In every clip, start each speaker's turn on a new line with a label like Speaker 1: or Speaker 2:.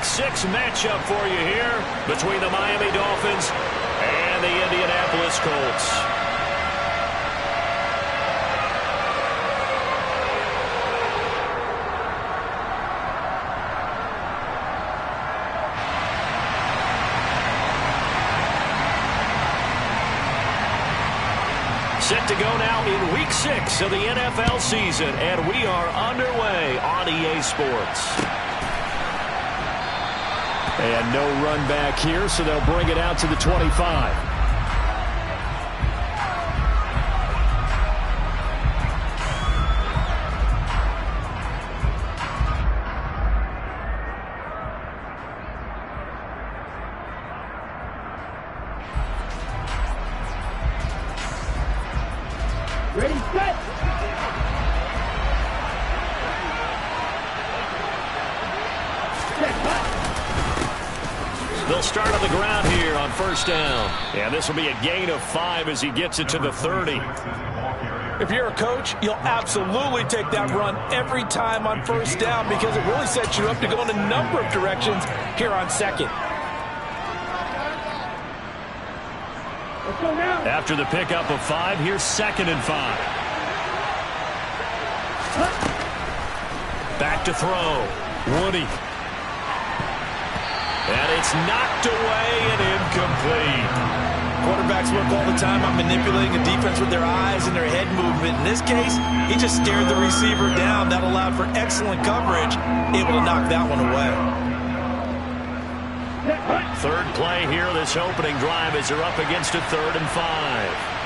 Speaker 1: Week 6 matchup for you here between the Miami Dolphins and the Indianapolis Colts. Set to go now in Week 6 of the NFL season, and we are underway on EA Sports.
Speaker 2: And no run back here, so they'll bring it out to the 25.
Speaker 3: Ready, set!
Speaker 1: They'll start on the ground here on first down. And this will be a gain of 5 as he gets it to the 30.
Speaker 4: If you're a coach, you'll absolutely take that run every time on first down because it really sets you up to go in a number of directions here on second.
Speaker 1: After the pickup of 5, here's 2nd and 5. Back to throw. Woody. And it's knocked away and incomplete.
Speaker 4: Quarterbacks work all the time on manipulating a defense with their eyes and their head movement. In this case, he just stared the receiver down. That allowed for excellent coverage, able to knock that one away.
Speaker 1: Third play here, this opening drive as they're up against a 3rd and 5.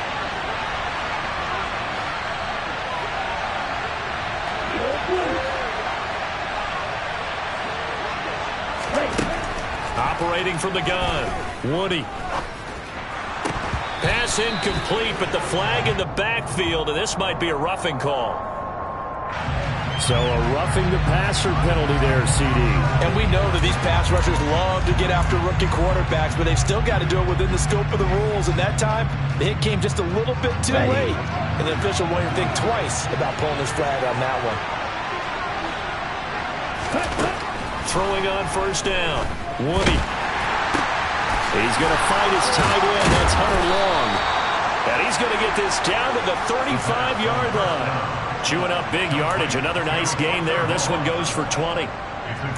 Speaker 1: Operating from the gun, Woody. Pass incomplete, but the flag in the backfield, and this might be a roughing call.
Speaker 2: So a roughing the passer penalty there, CD.
Speaker 4: And we know that these pass rushers love to get after rookie quarterbacks, but they've still got to do it within the scope of the rules. And that time, the hit came just a little bit too late. And the official won't even think twice about pulling his flag on that one.
Speaker 1: Throwing on first down, Woody. He's going to find his tight end. That's Hunter Long. And he's going to get this down to the 35-yard line. Chewing up big yardage. Another nice gain there. This one goes for 20.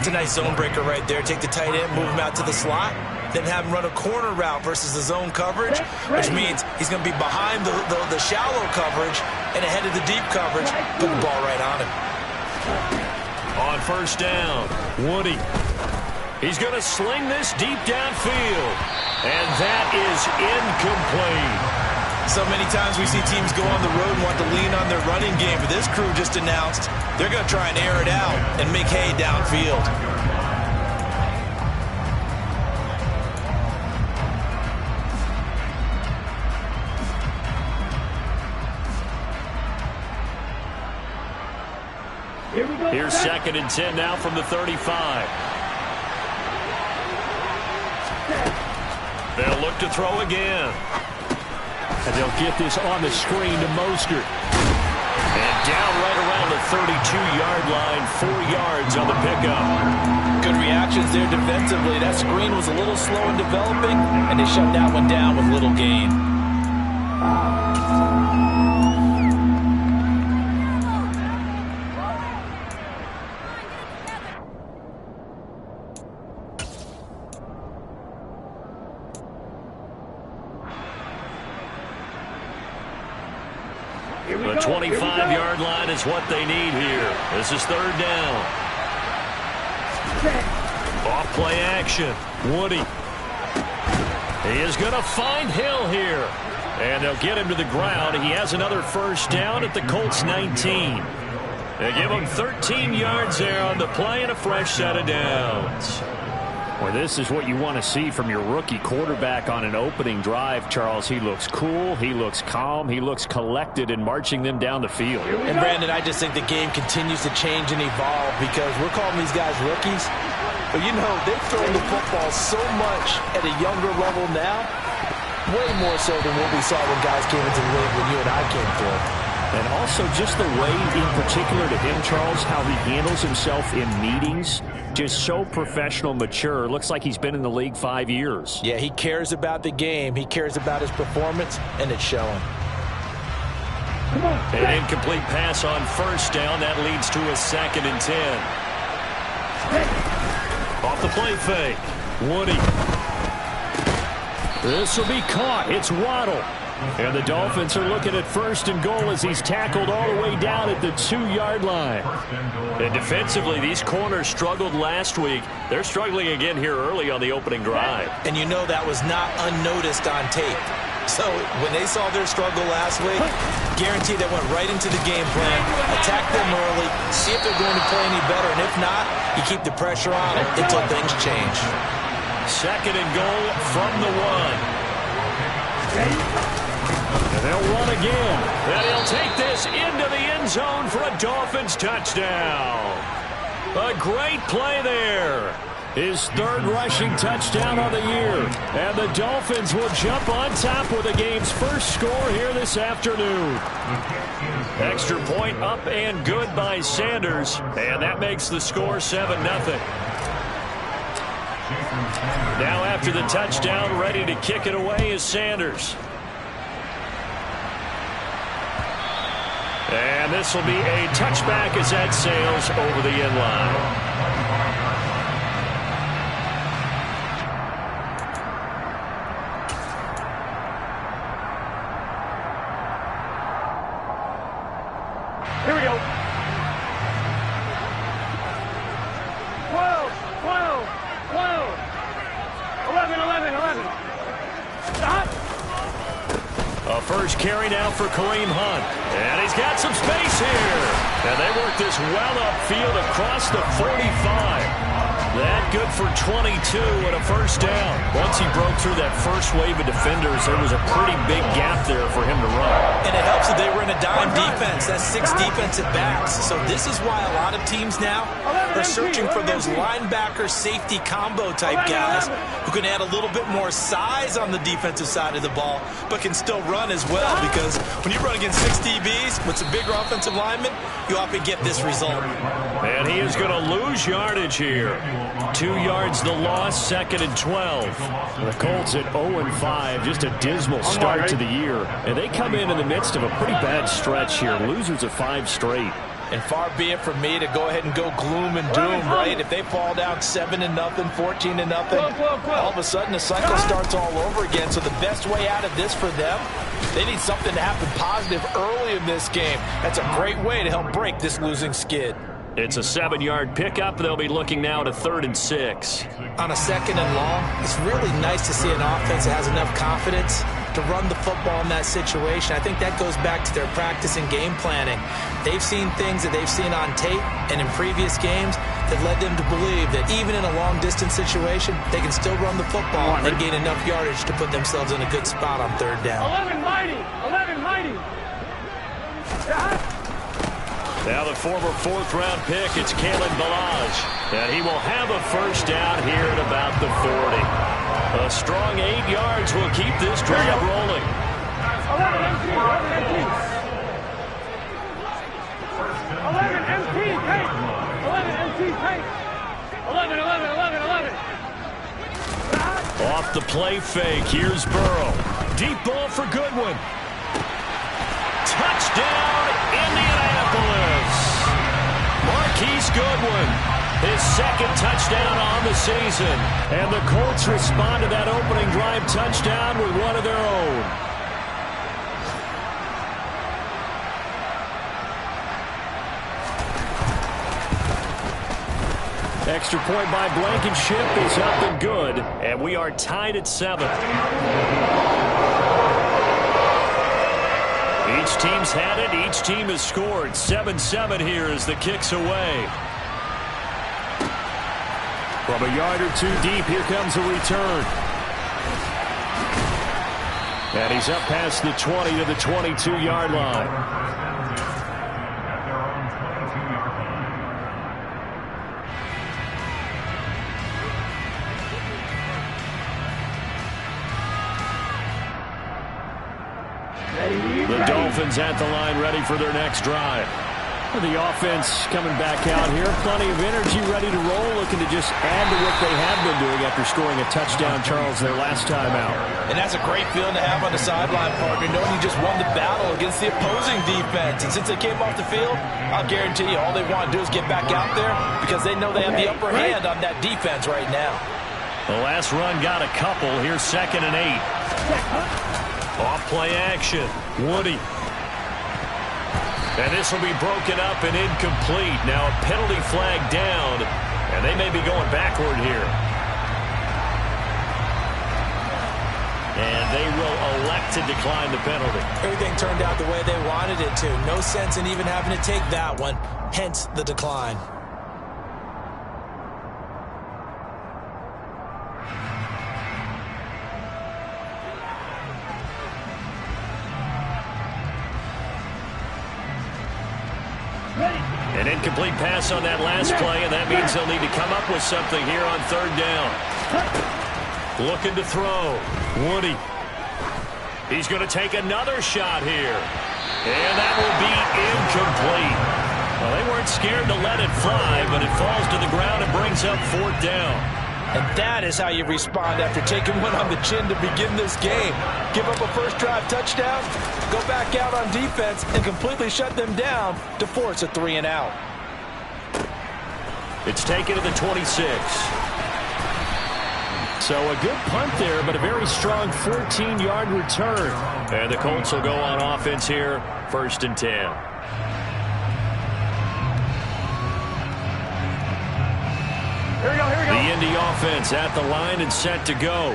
Speaker 4: It's a nice zone breaker right there. Take the tight end, move him out to the slot, then have him run a corner route versus the zone coverage, which means he's going to be behind the shallow coverage and ahead of the deep coverage. Put the ball right on him.
Speaker 1: On first down, Woody. He's going to sling this deep downfield. And that is incomplete.
Speaker 4: So many times we see teams go on the road and want to lean on their running game, but this crew just announced they're going to try and air it out and make hay downfield.
Speaker 1: Here's 2nd and 10 now from the 35. They'll look to throw again.
Speaker 2: And they'll get this on the screen to Mostert.
Speaker 1: And down right around the 32-yard line, 4 yards on the pickup.
Speaker 4: Good reactions there defensively. That screen was a little slow in developing, and they shut that one down with little gain.
Speaker 1: The 25-yard line is what they need here. This is 3rd down. Off play action. Woody. He is going to find Hill here. And they'll get him to the ground. He has another first down at the Colts 19. They give him 13 yards there on the play and a fresh set of downs.
Speaker 2: Well, this is what you want to see from your rookie quarterback on an opening drive, Charles. He looks cool, he looks calm, he looks collected in marching them down the field.
Speaker 4: And, Brandon, I just think the game continues to change and evolve because we're calling these guys rookies. But, you know, they've thrown the football so much at a younger level now, way more so than what we saw when guys came into the league when you and I came through.
Speaker 2: And also just the way in particular to him, Charles, how he handles himself in meetings. Just so professional, mature. Looks like he's been in the league 5 years.
Speaker 4: Yeah, he cares about the game. He cares about his performance, and it's showing.
Speaker 1: An incomplete pass on first down. That leads to a 2nd and 10. Off the play fake. Woody. This will be caught. It's Waddle. And the Dolphins are looking at 1st and goal as he's tackled all the way down at the 2-yard line. And defensively, these corners struggled last week. They're struggling again here early on the opening drive.
Speaker 4: And you know that was not unnoticed on tape. So when they saw their struggle last week, guaranteed they went right into the game plan, attack them early, see if they're going to play any better. And if not, you keep the pressure on them until things change.
Speaker 1: 2nd and goal from the 1. And they'll run again. And he'll take this into the end zone for a Dolphins touchdown. A great play there. His 3rd rushing touchdown of the year. And the Dolphins will jump on top with the game's first score here this afternoon. Extra point up and good by Sanders. And that makes the score 7-0. Now after the touchdown, ready to kick it away is Sanders. And this will be a touchback as that sails over the end line.
Speaker 3: Here we go. 12, 12, 12, 11, 11, 11. Stop.
Speaker 1: A first carry now for Kareem Hunt. And he's got some space here. And they work this well upfield across the 45. That good for 22 and a first down. Once he broke through that first wave of defenders, there was a pretty big gap there for him to run.
Speaker 4: And it helps that they were in a dime defense. That's 6 defensive backs. So this is why a lot of teams now are searching for those linebacker safety combo type guys who can add a little bit more size on the defensive side of the ball, but can still run as well. Because when you run against 6 DBs with some bigger offensive linemen, you often get this result.
Speaker 1: And he is going to lose yardage here. 2 yards the loss, 2nd and 12. The Colts at 0-5, just a dismal start to the year. And they come in the midst of a pretty bad stretch here. Losers of 5 straight.
Speaker 4: And far be it from me to go ahead and go gloom and doom, right? If they fall down 7-0, 14-0, all of a sudden the cycle starts all over again. So the best way out of this for them, they need something to happen positive early in this game. That's a great way to help break this losing skid.
Speaker 1: It's a 7-yard pickup. They'll be looking now to 3rd and 6.
Speaker 4: On a 2nd and long, it's really nice to see an offense that has enough confidence to run the football in that situation. I think that goes back to their practice and game planning. They've seen things that they've seen on tape and in previous games that led them to believe that even in a long-distance situation, they can still run the football and gain enough yardage to put themselves in a good spot on 3rd down.
Speaker 3: 11 mighty, 11 mighty.
Speaker 1: Now the former 4th-round pick, it's Kalen Ballage. And he will have a first down here at about the 40. A strong 8 yards will keep this drive rolling.
Speaker 3: 11 MT, 11 MT. 11 MT, take. 11 MT, take. 11, 11, 11, 11.
Speaker 1: Off the play fake, here's Burrow. Deep ball for Goodwin. Touchdown, Indianapolis. Marquise Goodwin, his 2nd touchdown on the season. And the Colts respond to that opening drive touchdown with one of their own. Extra point by Blankenship is up and good. And we are tied at 7. Each team's had it. Each team has scored. 7-7 here as the kick's away. From a yard or 2 deep, here comes a return. And he's up past the 20 to the 22-yard line. The Dolphins at the line, ready for their next drive.
Speaker 2: The offense coming back out here. Plenty of energy, ready to roll, looking to just add to what they have been doing after scoring a touchdown, Charles, their last time out.
Speaker 4: And that's a great feeling to have on the sideline, partner, knowing you just won the battle against the opposing defense. And since they came off the field, I'll guarantee you all they want to do is get back out there because they know they have the upper hand on that defense right now.
Speaker 1: The last run got a couple. Here's 2nd and 8. Off play action. Woody. And this will be broken up and incomplete. Now a penalty flag down, and they may be going backward here. And they will elect to decline the penalty.
Speaker 4: Everything turned out the way they wanted it to. No sense in even having to take that one, hence the decline.
Speaker 1: An incomplete pass on that last play, and that means they'll need to come up with something here on 3rd down. Looking to throw. Woody. He's going to take another shot here. And that will be incomplete. Well, they weren't scared to let it fly, but it falls to the ground and brings up 4th down.
Speaker 4: And that is how you respond after taking one on the chin to begin this game. Give up a first drive touchdown, go back out on defense, and completely shut them down to force a 3 and out.
Speaker 1: It's taken to the 26. So a good punt there, but a very strong 14-yard return. And the Colts will go on offense here, 1st and 10. The Indy offense at the line and set to go.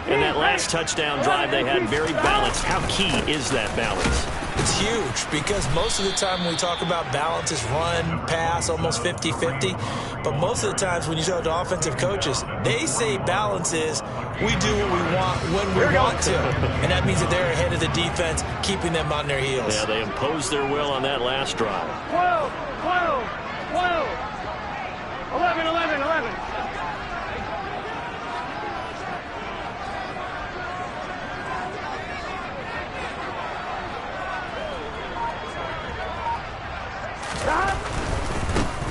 Speaker 1: And that last touchdown drive they had very balanced. How key is that balance?
Speaker 4: It's huge because most of the time when we talk about balance is run, pass, almost 50-50. But most of the times when you talk to offensive coaches, they say balance is we do what we want when we want to. And that means that they're ahead of the defense, keeping them on their heels.
Speaker 1: Yeah, they imposed their will on that last drive.
Speaker 3: 12, 12, 12. 11, 11, 11.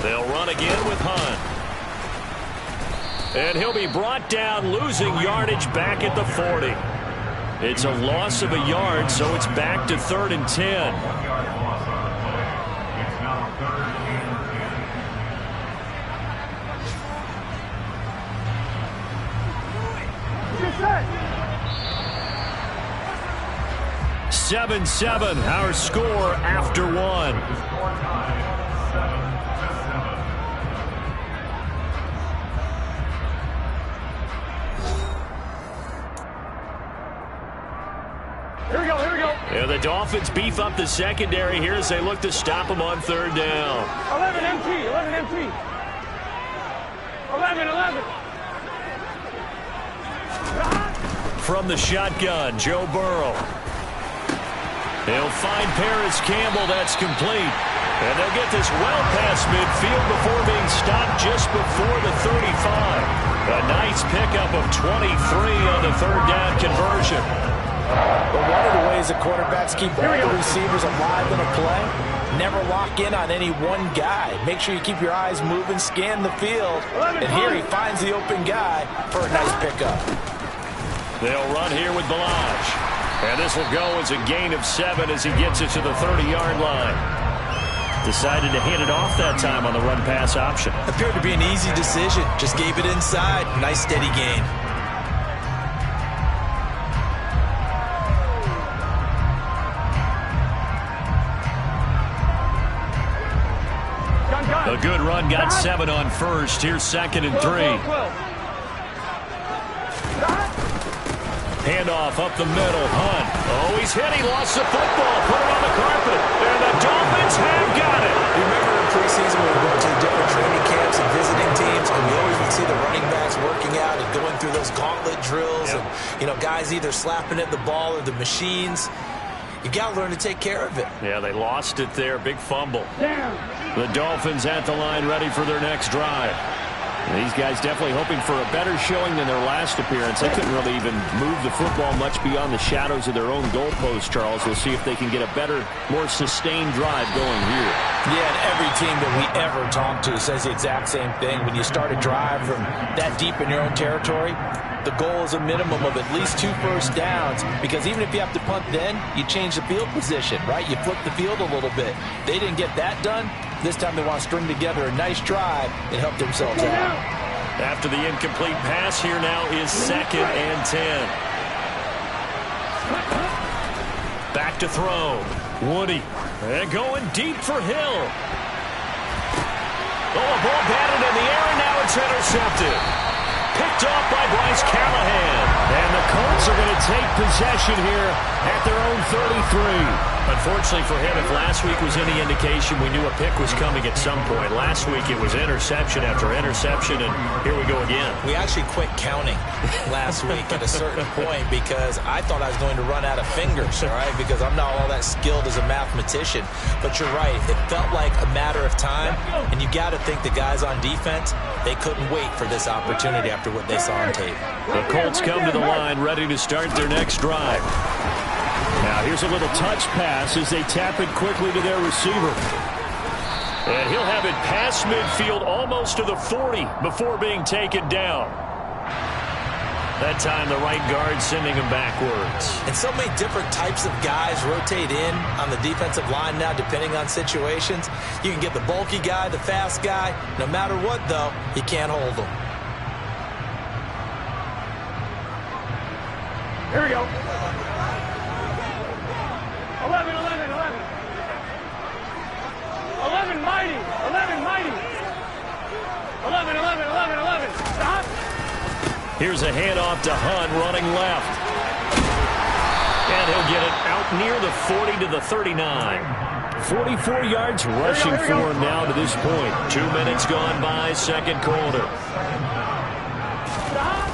Speaker 1: They'll run again with Hunt. And he'll be brought down, losing yardage back at the 40. It's a loss of a yard, so it's back to 3rd and 10.
Speaker 3: Set.
Speaker 1: 7-7, our score after 1.
Speaker 3: Here we go, here we go.
Speaker 1: And the Dolphins beef up the secondary here as they look to stop him on 3rd down.
Speaker 3: 11 MT, 11 MT. 11, 11.
Speaker 1: From the shotgun, Joe Burrow. He'll find Paris Campbell. That's complete. And they'll get this well past midfield before being stopped just before the 35. A nice pickup of 23 on the 3rd down conversion.
Speaker 4: But one of the ways the quarterbacks keep all the receivers alive in a play, never lock in on any one guy. Make sure you keep your eyes moving, scan the field. And here he finds the open guy for a nice pickup.
Speaker 1: They'll run here with Balaj. And this will go as a gain of 7 as he gets it to the 30-yard line. Decided to hit it off that time on the run-pass option.
Speaker 4: Appeared to be an easy decision. Just gave it inside. Nice steady gain.
Speaker 1: A good run, got 7 on first. Here's 2nd and 3. Handoff up the middle. Hunt. Oh, he's hit. He lost the football. Put it on the carpet. And the Dolphins have got it.
Speaker 4: You remember in preseason when we went to different training camps and visiting teams, and we always would see the running backs working out and going through those gauntlet drills.
Speaker 1: Yep.
Speaker 4: And, you know, guys either slapping at the ball or the machines. You got to learn to take care of it.
Speaker 1: Yeah, they lost it there. Big fumble.
Speaker 3: Damn.
Speaker 1: The Dolphins at the line ready for their next drive.
Speaker 2: These guys definitely hoping for a better showing than their last appearance. They couldn't really even move the football much beyond the shadows of their own goalpost, Charles. We'll see if they can get a better, more sustained drive going here.
Speaker 4: Yeah, and every team that we ever talk to says the exact same thing. When you start a drive from that deep in your own territory, the goal is a minimum of at least 2 first downs, because even if you have to punt then, you change the field position, right? You flip the field a little bit. They didn't get that done. This time they want to string together a nice drive and help themselves out.
Speaker 1: After the incomplete pass, here now is 2nd and 10. Back to throw. Woody. And going deep for Hill. Oh, a ball batted in the air, and now it's intercepted. Picked off by Bryce Callahan. And the Colts are going to take possession here at their own 33. Unfortunately for him, if last week was any indication, we knew a pick was coming at some point. Last week it was interception after interception, and here we go again.
Speaker 4: We actually quit counting last week at a certain point because I thought I was going to run out of fingers, all right, because I'm not all that skilled as a mathematician. But you're right. It felt like a matter of time, and you got to think the guys on defense, they couldn't wait for this opportunity after what they saw on tape.
Speaker 1: The Colts come to the line ready to start their next drive. Now here's a little touch pass as they tap it quickly to their receiver. And he'll have it past midfield almost to the 40 before being taken down. That time the right guard sending him backwards.
Speaker 4: And so many different types of guys rotate in on the defensive line now depending on situations. You can get the bulky guy, the fast guy. No matter what, though, you can't hold them.
Speaker 3: Here we go. 11, 11, 11. 11 mighty. 11 mighty. 11, 11, 11, 11. Stop.
Speaker 1: Here's a handoff to Hunt running left. And he'll get it out near the 40 to the 39. 44 yards rushing for him now to this point. 2 minutes gone by, second quarter.
Speaker 3: Stop.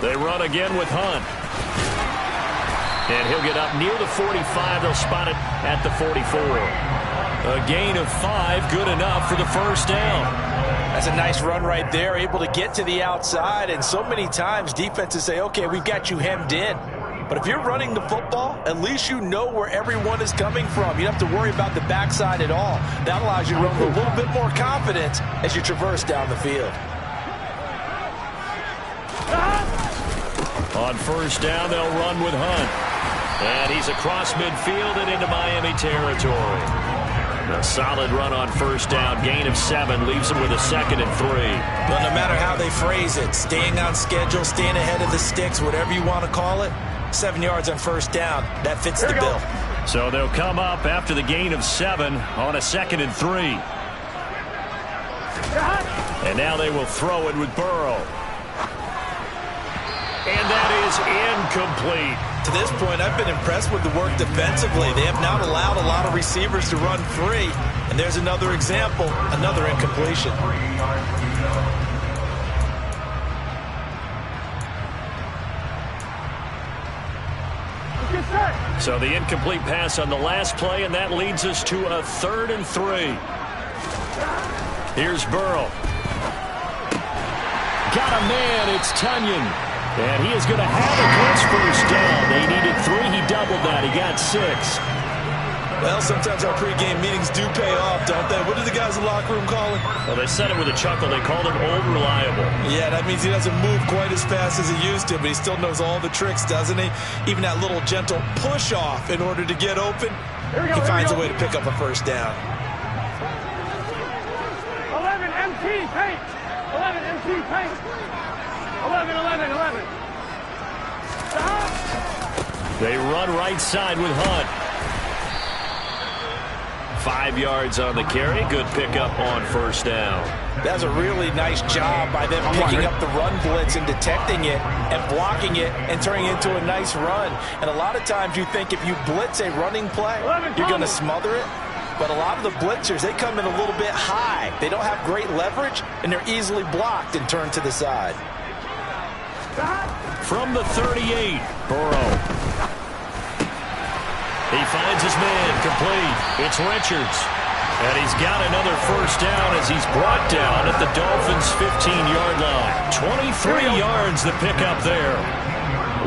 Speaker 1: They run again with Hunt. And he'll get up near the 45. They'll spot it at the 44. A gain of 5, good enough for the first down.
Speaker 4: That's a nice run right there, able to get to the outside. And so many times defenses say, okay, we've got you hemmed in. But if you're running the football, at least you know where everyone is coming from. You don't have to worry about the backside at all. That allows you to run with a little bit more confidence as you traverse down the field.
Speaker 1: On first down, they'll run with Hunt. And he's across midfield and into Miami territory. A solid run on first down. Gain of 7 leaves him with a 2nd and 3.
Speaker 4: Well, no matter how they phrase it, staying on schedule, staying ahead of the sticks, whatever you want to call it, 7 yards on first down. That fits the bill.
Speaker 1: So they'll come up after the gain of 7 on a 2nd and 3. And now they will throw it with Burrow. And that is incomplete.
Speaker 4: To this point, I've been impressed with the work defensively. They have not allowed a lot of receivers to run free. And there's another example, another incompletion.
Speaker 1: So the incomplete pass on the last play, and that leads us to a 3rd and 3. Here's Burrow. Got a man, it's Tunyon. And he is going to have a Colts first down. They needed 3. He doubled that. He got 6.
Speaker 4: Well, sometimes our pregame meetings do pay off, don't they? What do the guys in the locker room call him?
Speaker 1: Well, they said it with a chuckle. They called him Old Reliable.
Speaker 4: Yeah, that means he doesn't move quite as fast as he used to, but he still knows all the tricks, doesn't he? Even that little gentle push-off in order to get open, he finds a way to pick up a first down.
Speaker 3: 11 MT paint. 11 MT paint. 11, 11, 11. Stop.
Speaker 1: They run right side with Hunt. 5 yards on the carry. Good pickup on first down.
Speaker 4: That's a really nice job by them picking up the run blitz and detecting it and blocking it and turning it into a nice run. And a lot of times you think if you blitz a running play, you're going to smother it. But a lot of the blitzers, they come in a little bit high. They don't have great leverage, and they're easily blocked and turned to the side.
Speaker 1: From the 38, Burrow. He finds his man, complete. It's Richards. And he's got another first down as he's brought down at the Dolphins' 15-yard line. 23 yards the pickup there.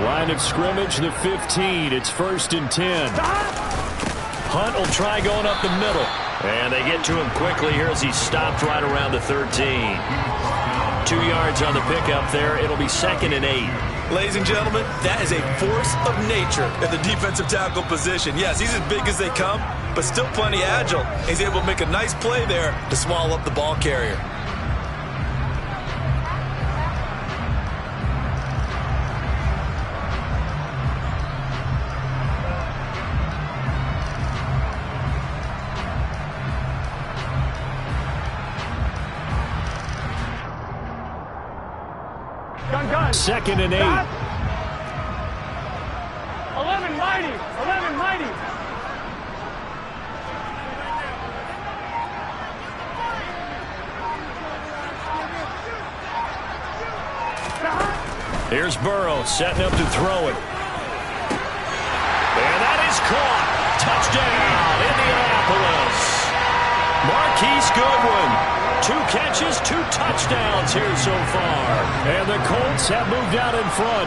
Speaker 1: Line of scrimmage, the 15. It's 1st and 10. Hunt will try going up the middle. And they get to him quickly here as he's stopped right around the 13. 2 yards on the pickup there. It'll be 2nd and 8.
Speaker 4: Ladies and gentlemen, that is a force of nature at the defensive tackle position. Yes, he's as big as they come, but still plenty agile. He's able to make a nice play there to swallow up the ball carrier.
Speaker 3: Gun.
Speaker 1: 2nd and 8.
Speaker 3: 11 mighty. 11 mighty.
Speaker 1: Here's Burrow setting up to throw it. And that is caught. Touchdown, Indianapolis. Marquise Goodwin. 2 catches, 2 touchdowns here so far. And the Colts have moved out in front.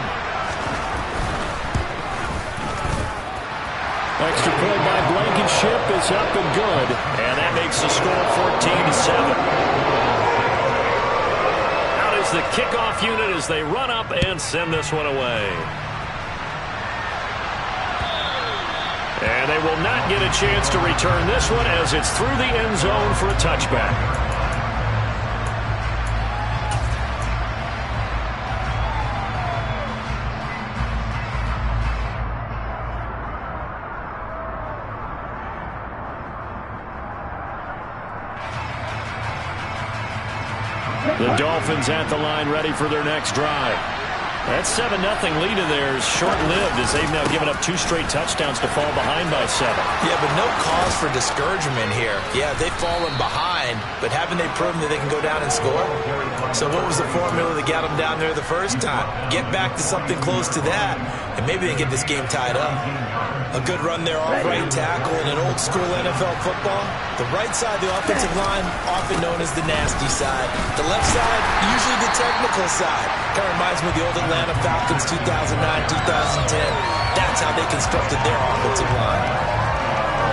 Speaker 1: Extra point by Blankenship is up and good. And that makes the score 14-7. Out is the kickoff unit as they run up and send this one away. And they will not get a chance to return this one as it's through the end zone for a touchback. The Dolphins at the line ready for their next drive. That 7-0 lead of theirs short-lived as they've now given up 2 straight touchdowns to fall behind by 7.
Speaker 4: Yeah, but no cause for discouragement here. Yeah, they've fallen behind, but haven't they proven that they can go down and score? So what was the formula that got them down there the first time? Get back to something close to that, and maybe they get this game tied up. A good run there off right tackle in an old-school NFL football. The right side of the offensive line, often known as the nasty side. The left side, usually the technical side. Kind of reminds me of the old Atlanta Falcons 2009-2010. That's how they constructed their offensive line.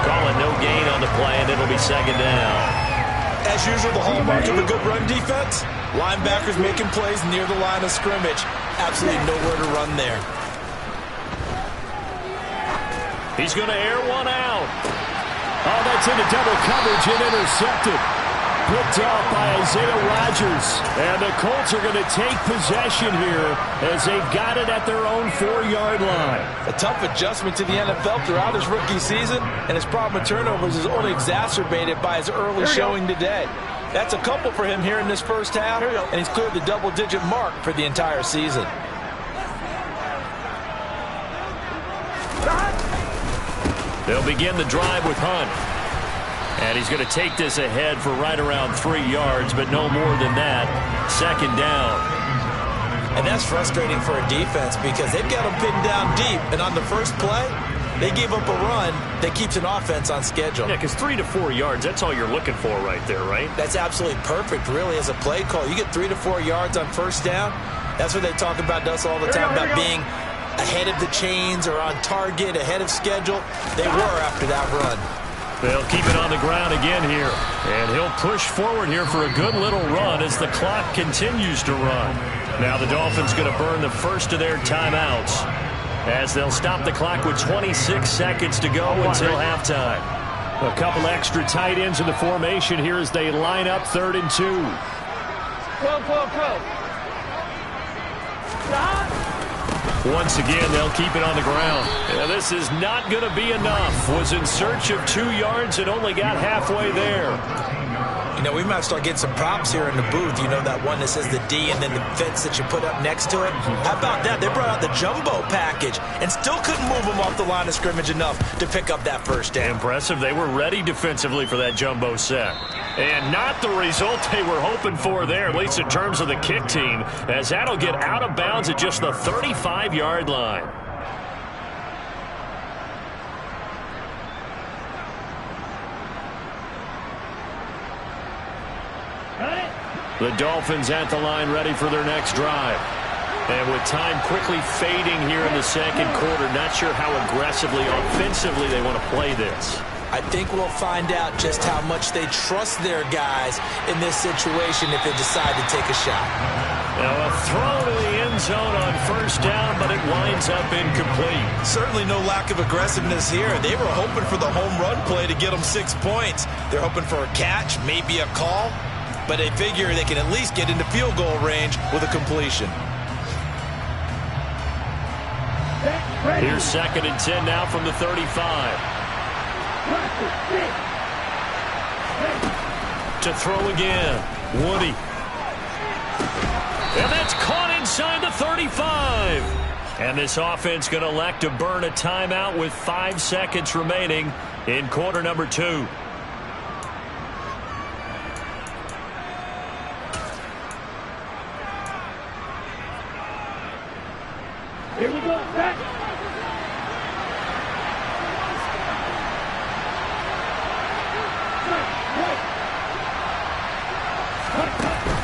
Speaker 1: Calling no gain on the play, and it'll be 2nd down.
Speaker 4: As usual, the hallmark of a good run defense, linebackers making plays near the line of scrimmage. Absolutely nowhere to run there.
Speaker 1: He's going to air one out. Oh, that's into double coverage and intercepted. Picked off by Isaiah Rodgers. And the Colts are going to take possession here as they've got it at their own 4-yard line.
Speaker 4: A tough adjustment to the NFL throughout his rookie season, and his problem with turnovers is only exacerbated by his early showing today. That's a couple for him here in this first half, and he's cleared the double-digit mark for the entire season.
Speaker 1: They'll begin the drive with Hunt. And he's going to take this ahead for right around 3 yards, but no more than that. 2nd down.
Speaker 4: And that's frustrating for a defense because they've got them pinned down deep. And on the first play, they gave up a run that keeps an offense on schedule.
Speaker 1: Yeah, because 3 to 4 yards, that's all you're looking for right there, right?
Speaker 4: That's absolutely perfect, really, as a play call. You get 3 to 4 yards on first down. That's what they talk about to us all the time, about being ahead of the chains or on target, ahead of schedule. They were after that run.
Speaker 1: They'll keep it on the ground again here. And he'll push forward here for a good little run as the clock continues to run. Now the Dolphins going to burn the first of their timeouts as they'll stop the clock with 26 seconds to go until halftime. A couple extra tight ends in the formation here as they line up 3rd and 2.
Speaker 3: 12.
Speaker 1: Once again, they'll keep it on the ground. Yeah, this is not going to be enough. Was in search of 2 yards and only got halfway there.
Speaker 4: You know, we might start getting some props here in the booth. You know, that one that says the D and then the fence that you put up next to it? How about that? They brought out the jumbo package and still couldn't move them off the line of scrimmage enough to pick up that first down.
Speaker 1: Impressive. They were ready defensively for that jumbo set. And not the result they were hoping for there, at least in terms of the kick team, as that'll get out of bounds at just the 35-yard line. The Dolphins at the line ready for their next drive. And with time quickly fading here in the second quarter, not sure how aggressively, offensively they want to play this.
Speaker 4: I think we'll find out just how much they trust their guys in this situation if they decide to take a shot.
Speaker 1: Now a throw to the end zone on first down, but it winds up incomplete.
Speaker 4: Certainly no lack of aggressiveness here. They were hoping for the home run play to get them 6 points. They're hoping for a catch, maybe a call, but they figure they can at least get into field goal range with a completion.
Speaker 1: Here's 2nd and 10 now from the 35. To throw again, Woody. And that's caught inside the 35. And this offense going to elect to burn a timeout with 5 seconds remaining in quarter number 2.
Speaker 3: Here we go, set.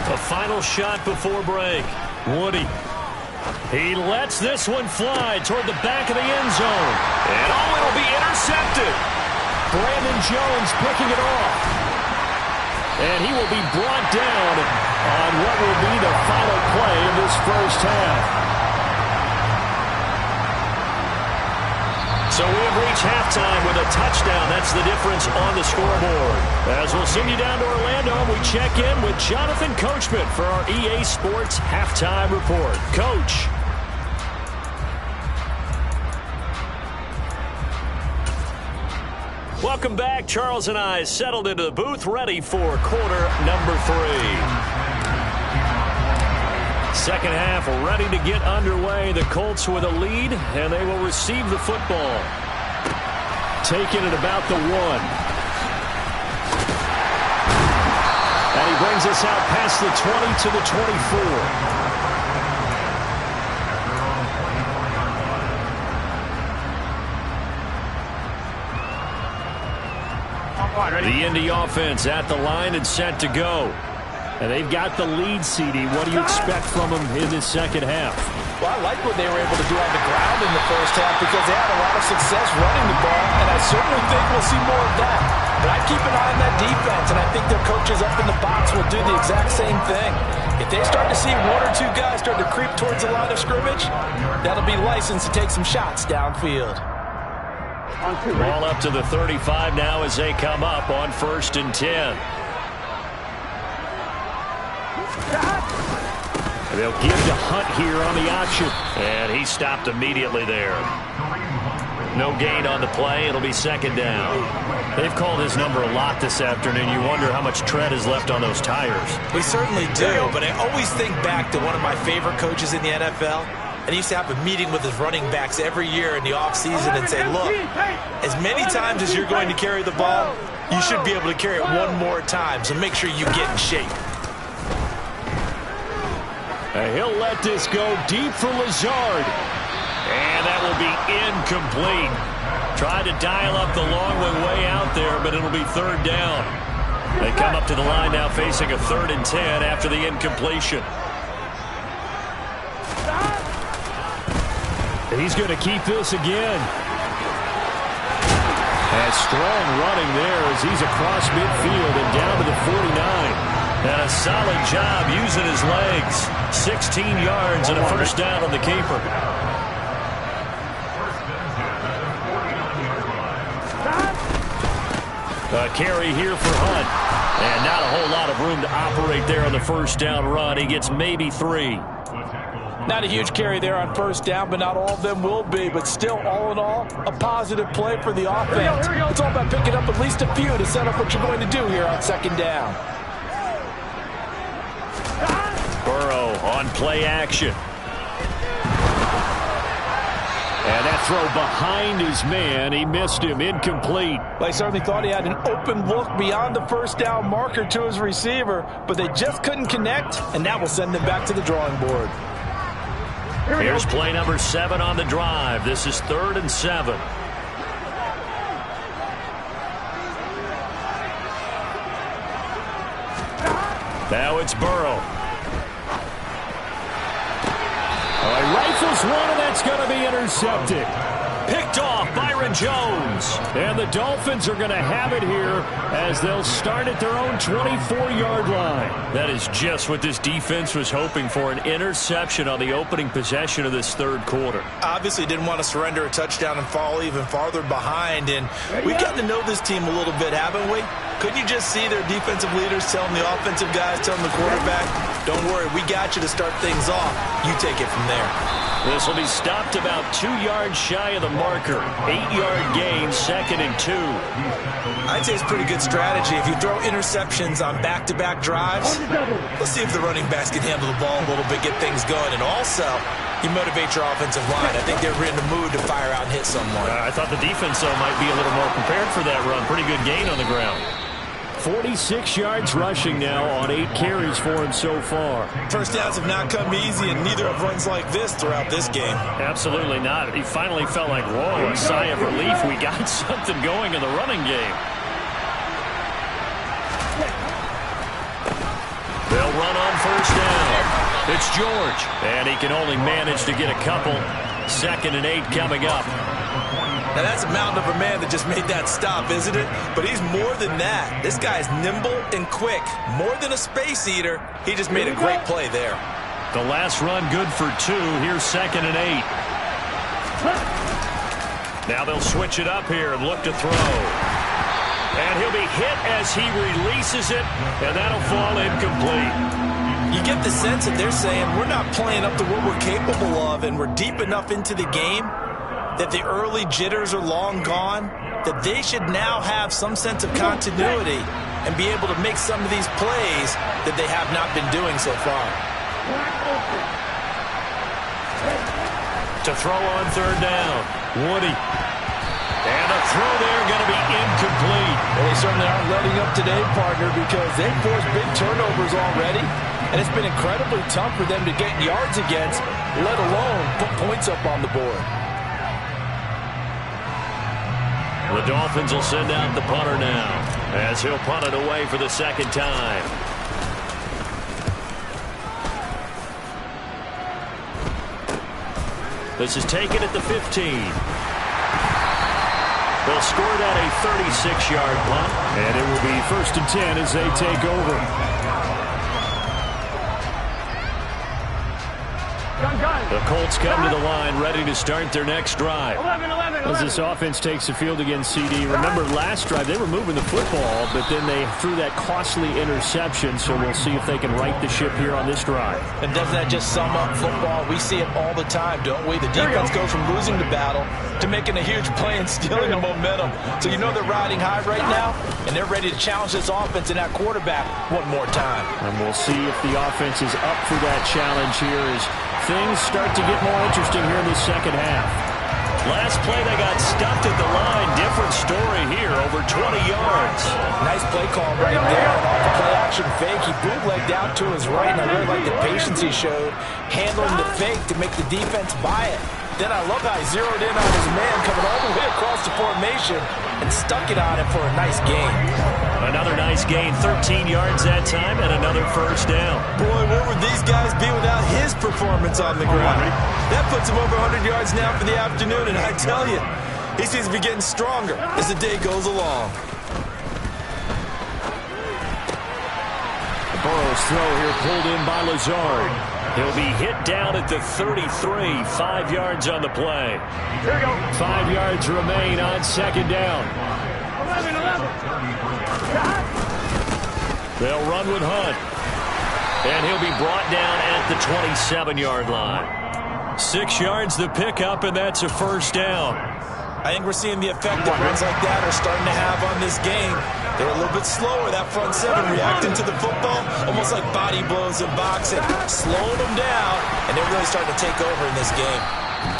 Speaker 1: A final shot before break. Woody. He lets this one fly toward the back of the end zone. And oh, it'll be intercepted. Brandon Jones picking it off. And he will be brought down on what will be the final play of this first half. So we have reached halftime with a touchdown. That's the difference on the scoreboard. As we'll send you down to Orlando, and we check in with Jonathan Coachman for our EA Sports Halftime Report. Coach. Welcome back. Charles and I settled into the booth, ready for quarter number 3. Second half ready to get underway. The Colts with a lead, and they will receive the football. Taken at about the 1. And he brings us out past the 20 to the 24. The Indy offense at the line and set to go. And they've got the lead, CD. What do you expect from them in this second half?
Speaker 4: Well, I like what they were able to do on the ground in the first half because they had a lot of success running the ball, and I certainly think we'll see more of that. But I keep an eye on that defense, and I think their coaches up in the box will do the exact same thing. If they start to see 1 or 2 guys start to creep towards the line of scrimmage, that'll be licensed to take some shots downfield.
Speaker 1: Ball up to the 35 now as they come up on 1st and 10. They'll give to Hunt here on the option. And he stopped immediately there. No gain on the play. It'll be 2nd down. They've called his number a lot this afternoon. You wonder how much tread is left on those tires.
Speaker 4: We certainly do, but I always think back to one of my favorite coaches in the NFL. And he used to have a meeting with his running backs every year in the offseason and say, look, as many times as you're going to carry the ball, you should be able to carry it 1 more time, so make sure you get in shape.
Speaker 1: And he'll let this go deep for Lazard. And that will be incomplete. Tried to dial up the long one way out there, but it'll be 3rd down. They come up to the line now facing a 3rd and 10 after the incompletion. And he's going to keep this again. And strong running there as he's across midfield and down to the 49. And a solid job using his legs. 16 yards and a 1st down on the keeper. A carry here for Hunt. And not a whole lot of room to operate there on the 1st down run. He gets maybe 3.
Speaker 4: Not a huge carry there on 1st down, but not all of them will be. But still, all in all, a positive play for the offense. It's all about picking up at least a few to set up what you're going to do here on 2nd down.
Speaker 1: Burrow on play action. And that throw behind his man. He missed him. Incomplete.
Speaker 4: Well, he certainly thought he had an open look beyond the 1st down marker to his receiver, but they just couldn't connect, and that will send them back to the drawing board.
Speaker 1: Here's play number 7 on the drive. This is 3rd and 7. Now it's Burrow. Oh, he rifles one, and that's going to be intercepted. Picked off Byron Jones. And the Dolphins are going to have it here as they'll start at their own 24-yard line. That is just what this defense was hoping for, an interception on the opening possession of this third quarter.
Speaker 4: Obviously didn't want to surrender a touchdown and fall even farther behind. And we've gotten to know this team a little bit, haven't we? Couldn't you just see their defensive leaders telling the offensive guys, telling the quarterback, don't worry, we got you to start things off. You take it from there.
Speaker 1: This will be stopped about 2 yards shy of the marker. 8-yard gain, 2nd and 2.
Speaker 4: I'd say it's pretty good strategy. If you throw interceptions on back-to-back drives, let's see if the running backs can handle the ball a little bit, get things going. And also, you motivate your offensive line. I think they're in the mood to fire out and hit someone.
Speaker 1: I thought the defense, though, might be a little more prepared for that run. Pretty good gain on the ground. 46 yards rushing now on 8 carries for him so far.
Speaker 4: First downs have not come easy, and neither have runs like this throughout this game.
Speaker 1: Absolutely not. He finally felt like, whoa, a sigh of relief. We got something going in the running game. They'll run on first down. It's George, and he can only manage to get a couple. 2nd and 8 coming up.
Speaker 4: Now, that's a mountain of a man that just made that stop, isn't it? But he's more than that. This guy's nimble and quick. More than a space eater. He just made a great play there.
Speaker 1: The last run good for 2. Here's 2nd and 8. Now they'll switch it up here and look to throw. And he'll be hit as he releases it, and that'll fall incomplete.
Speaker 4: You get the sense that they're saying we're not playing up to what we're capable of, and we're deep enough into the game that the early jitters are long gone, that they should now have some sense of continuity and be able to make some of these plays that they have not been doing so far.
Speaker 1: To throw on third down, Woody. And a throw there going to be incomplete.
Speaker 4: Well, they certainly aren't letting up today, partner, because they've forced big turnovers already, and it's been incredibly tough for them to get yards against, let alone put points up on the board.
Speaker 1: The Dolphins will send out the punter now as he'll punt it away for the 2nd time. This is taken at the 15. They'll score that a 36-yard punt, and it will be 1st and 10 as they take over. The Colts come to the line ready to start their next drive.
Speaker 3: 11.
Speaker 1: As this offense takes the field against CD. Remember last drive they were moving the football, but then they threw that costly interception, so we'll see if they can right the ship here on this drive.
Speaker 4: And doesn't that just sum up football? We see it all the time, don't we? The defense goes from losing the battle to making a huge play and stealing the momentum. So you know they're riding high right now, and they're ready to challenge this offense and that quarterback one more time.
Speaker 1: And we'll see if the offense is up for that challenge here as things start to get more interesting here in the 2nd half. Last play, they got stuffed at the line. Different story here, over 20 yards.
Speaker 4: Nice play call right there. And off the play-action fake, he bootlegged out to his right, and I really like the patience he showed, handling the fake to make the defense buy it. Then I love how he zeroed in on his man coming all the way across the formation and stuck it on him for a nice gain.
Speaker 1: Another nice gain, 13 yards that time, and another first down.
Speaker 4: Boy, where would these guys be without his performance on the ground? That puts him over 100 yards now for the afternoon, and I tell you, he seems to be getting stronger as the day goes along.
Speaker 1: Burrow's throw here pulled in by Lazard. He'll be hit down at the 33, 5 yards on the play.
Speaker 3: Here we go.
Speaker 1: 5 yards remain on 2nd down.
Speaker 3: 11.
Speaker 1: They'll run with Hunt. And he'll be brought down at the 27-yard line. 6 yards the pickup, and that's a first down.
Speaker 4: I think we're seeing the effect that runs like that are starting to have on this game. They're a little bit slower, that front seven, reacting to the football, almost like body blows in boxing, slowing them down, and they're really starting to take over in this game.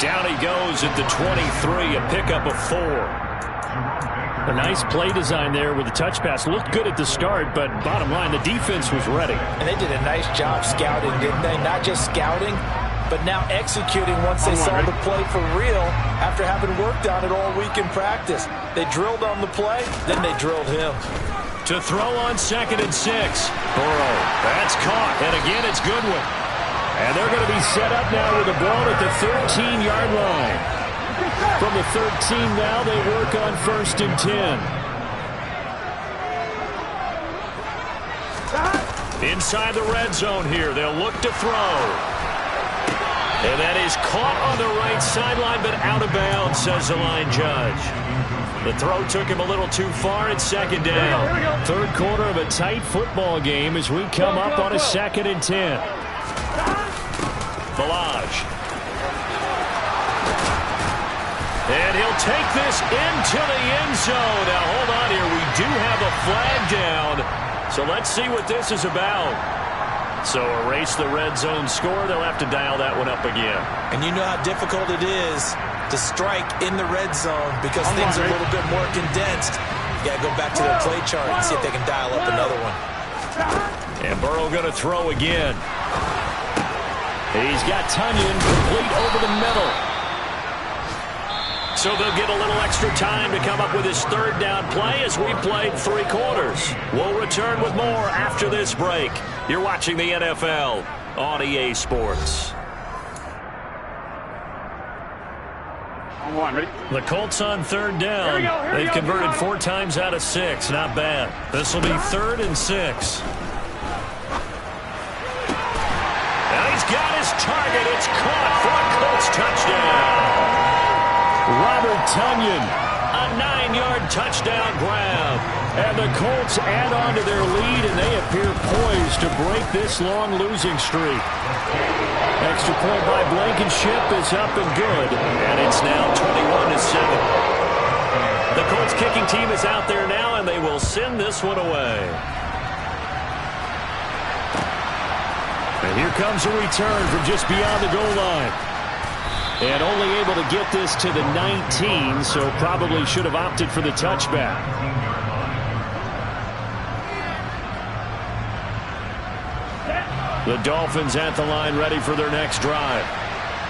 Speaker 1: Down he goes at the 23, a pickup of 4. A nice play design there with the touch pass. Looked good at the start, but bottom line, the defense was ready.
Speaker 4: And they did a nice job scouting, didn't they? Not just scouting, but now executing once they saw the play for real after having worked on it all week in practice. They drilled on the play, then they drilled him.
Speaker 1: To throw on 2nd and 6. Burrow. That's caught. And again, it's Goodwin. And they're going to be set up now with the ball at the 13-yard line. From the 13 now, they work on 1st and 10. Inside the red zone here. They'll look to throw. And that is caught on the right sideline, but out of bounds, says the line judge. The throw took him a little too far. It's 2nd down. 3rd quarter of a tight football game as we come up on a 2nd and 10. Balaj. And he'll take this into the end zone. Now, hold on here. We do have a flag down. So let's see what this is about. So erase the red zone score. They'll have to dial that one up again.
Speaker 4: And you know how difficult it is to strike in the red zone because things are a little bit more condensed. You got to go back to their play chart and see if they can dial up another one.
Speaker 1: And Burrow going to throw again. He's got Tunyon complete over the middle. So they'll get a little extra time to come up with his 3rd down play as we played 3 quarters. We'll return with more after this break. You're watching the NFL on EA Sports. The Colts on 3rd down. They've converted 4 times out of 6. Not bad. This will be 3rd and 6. Now he's got his target. It's caught for a Colts touchdown. Robert Tunyon, a 9-yard touchdown grab. And the Colts add on to their lead, and they appear poised to break this long losing streak. Extra point by Blankenship is up and good, and it's now 21-7. The Colts kicking team is out there now, and they will send this one away. And here comes a return from just beyond the goal line. And only able to get this to the 19, so probably should have opted for the touchback. The Dolphins at the line ready for their next drive.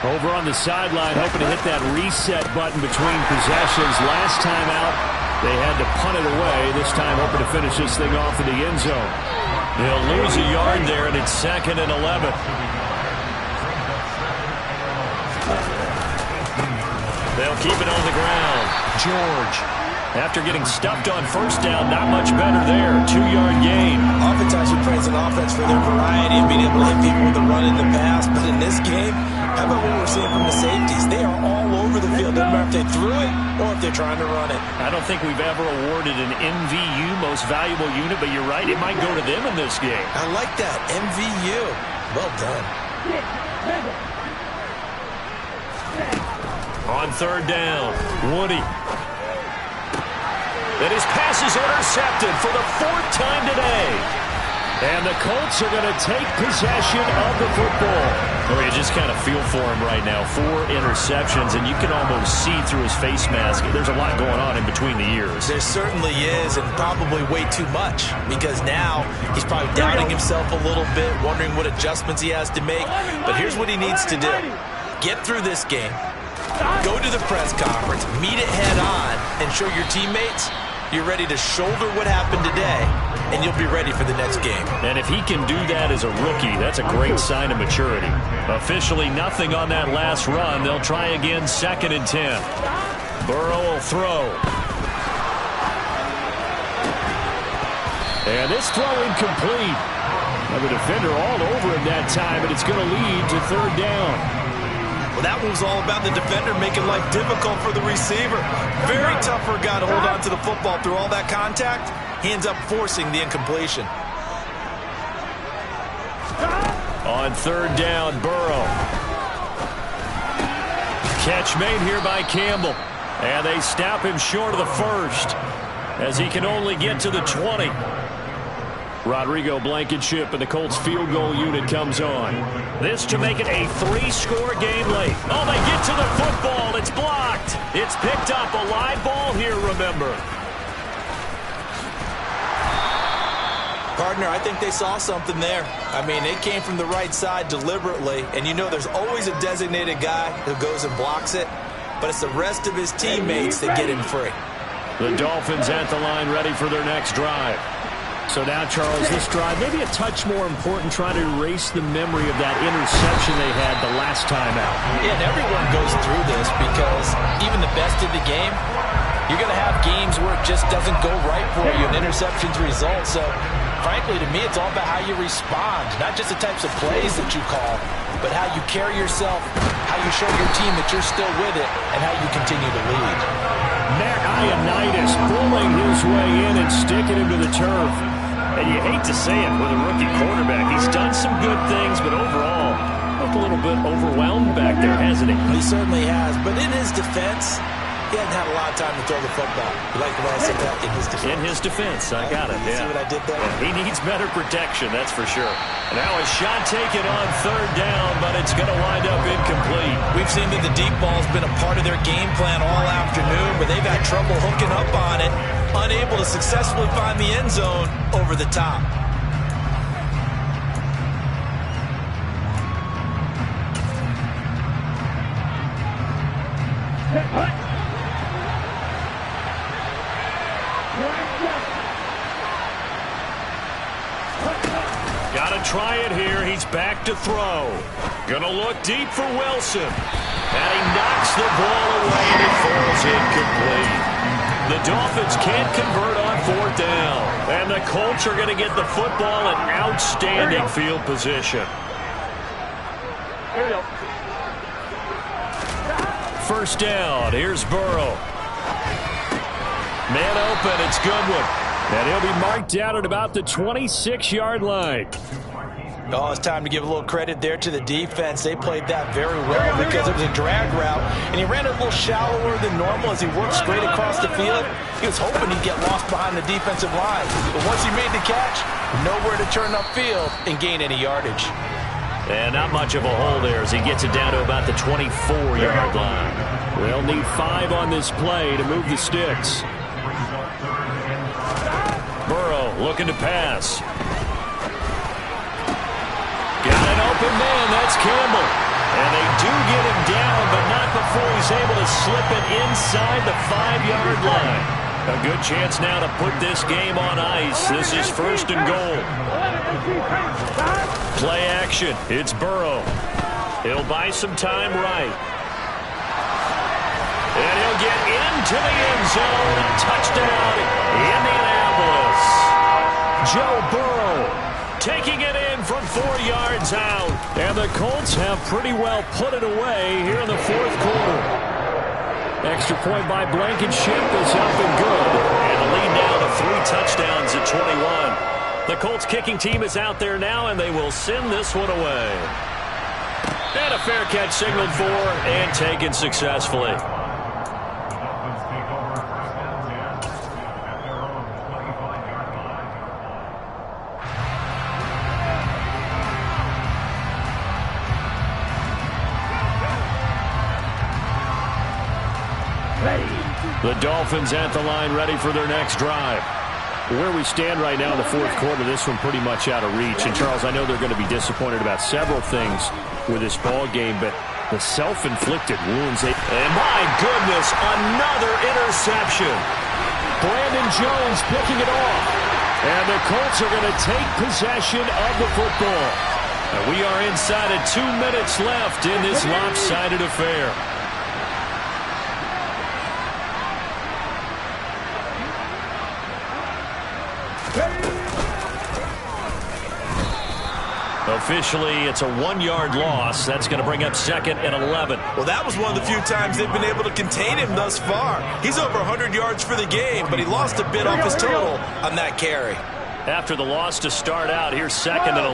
Speaker 1: Over on the sideline, hoping to hit that reset button between possessions. Last time out, they had to punt it away. This time hoping to finish this thing off in the end zone. They'll lose a yard there, and it's 2nd and 11. They'll keep it on the ground. George, after getting stuffed on 1st down, not much better there. 2-yard gain.
Speaker 4: Oftentimes we praise an offense for their variety and being able to hit people with the run in the pass. But in this game, how about what we're seeing from the safeties? They are all over the field. Doesn't matter if they threw it or if they're trying to run it.
Speaker 1: I don't think we've ever awarded an MVU, most valuable unit, but you're right, it might go to them in this game.
Speaker 4: I like that. MVU. Well done.
Speaker 1: On 3rd down, Woody. And his pass is intercepted for the 4th time today. And the Colts are going to take possession of the football. Oh, you just kind of feel for him right now. 4 interceptions, and you can almost see through his face mask. There's a lot going on in between the ears.
Speaker 4: There certainly is, and probably way too much, because now he's probably doubting himself a little bit, wondering what adjustments he has to make. But here's what he needs to do. Get through this game. Go to the press conference, meet it head on, and show your teammates you're ready to shoulder what happened today, and you'll be ready for the next game.
Speaker 1: And if he can do that as a rookie, that's a great sign of maturity. Officially nothing on that last run. They'll try again, 2nd and 10. Burrow will throw. And this throw incomplete. Now the defender all over him that time, and it's going to lead to 3rd down.
Speaker 4: Well, that was all about the defender making life difficult for the receiver. Very tough for a guy to hold on to the football through all that contact. He ends up forcing the incompletion.
Speaker 1: On 3rd down, Burrow. Catch made here by Campbell. And they stop him short of the 1st as he can only get to the 20. Rodrigo Blankenship and the Colts field goal unit comes on. This to make it a 3-score game late. Oh, they get to the football. It's blocked. It's picked up. A live ball here, remember.
Speaker 4: Partner, I think they saw something there. I mean, they came from the right side deliberately, and you know there's always a designated guy who goes and blocks it, but it's the rest of his teammates that get him free.
Speaker 1: The Dolphins at the line ready for their next drive.
Speaker 2: So now, Charles, this drive maybe a touch more important, trying to erase the memory of that interception they had the last time out.
Speaker 4: Yeah, and everyone goes through this because even the best in the game, you're going to have games where it just doesn't go right for you, and interceptions result. So, frankly, to me, it's all about how you respond, not just the types of plays that you call, but how you carry yourself, how you show your team that you're still with it, and how you continue to lead.
Speaker 1: Ioannidis pulling his way in and sticking him to the turf. And you hate to say it with a rookie quarterback. He's done some good things, but overall, looked a little bit overwhelmed back there, hasn't he?
Speaker 4: He certainly has. But in his defense, he hasn't had a lot of time to throw the football. You like the way I said that? In his defense.
Speaker 1: In his defense. I got it.
Speaker 4: You see what I did there?
Speaker 1: Yeah, he needs better protection, that's for sure. Now a shot taken on third down, but it's going to wind up incomplete.
Speaker 4: We've seen that the deep ball's been a part of their game plan all afternoon, but they've had trouble hooking up on it, unable to successfully find the end zone over the top.
Speaker 1: Gotta try it here. He's back to throw. Gonna look deep for Wilson. And he knocks the ball away and it falls incomplete. The Dolphins can't convert on fourth down. And the Colts are gonna get the football in outstanding field position.
Speaker 3: Here we go.
Speaker 1: First down. Here's Burrow. Man open. It's Goodwin. And he'll be marked out at about the 26-yard line.
Speaker 4: Oh, it's time to give a little credit there to the defense. They played that very well because it was a drag route, and he ran a little shallower than normal as he worked straight across the field. He was hoping he'd get lost behind the defensive line. But once he made the catch, nowhere to turn upfield and gain any yardage.
Speaker 1: And not much of a hole there as he gets it down to about the 24-yard line. They'll need 5 on this play to move the sticks. Burrow looking to pass. Got an open man. That's Campbell. And they do get him down, but not before he's able to slip it inside the 5-yard line. A good chance now to put this game on ice. This is first and goal. Play action. It's Burrow. He'll buy some time right. And he'll get into the end zone. Touchdown, Indianapolis. Joe Burrow taking it in from 4 yards out. And the Colts have pretty well put it away here in the fourth quarter. Extra point by Blankenship is up and good. And the lead now to 3 touchdowns at 21. The Colts kicking team is out there now, and they will send this one away. And a fair catch signaled for and taken successfully. The Dolphins at the line, ready for their next drive. Where we stand right now in the fourth quarter, this one pretty much out of reach. And, Charles, I know they're going to be disappointed about several things with this ball game, but the self-inflicted wounds. And, my goodness, another interception. Brandon Jones picking it off. And the Colts are going to take possession of the football. And we are inside of 2 minutes left in this lopsided affair. Officially, it's a 1-yard loss. That's going to bring up second and 11.
Speaker 4: Well, that was one of the few times they've been able to contain him thus far. He's over 100 yards for the game, but he lost a bit off his total on that carry.
Speaker 1: After the loss to start out, here's second and 11.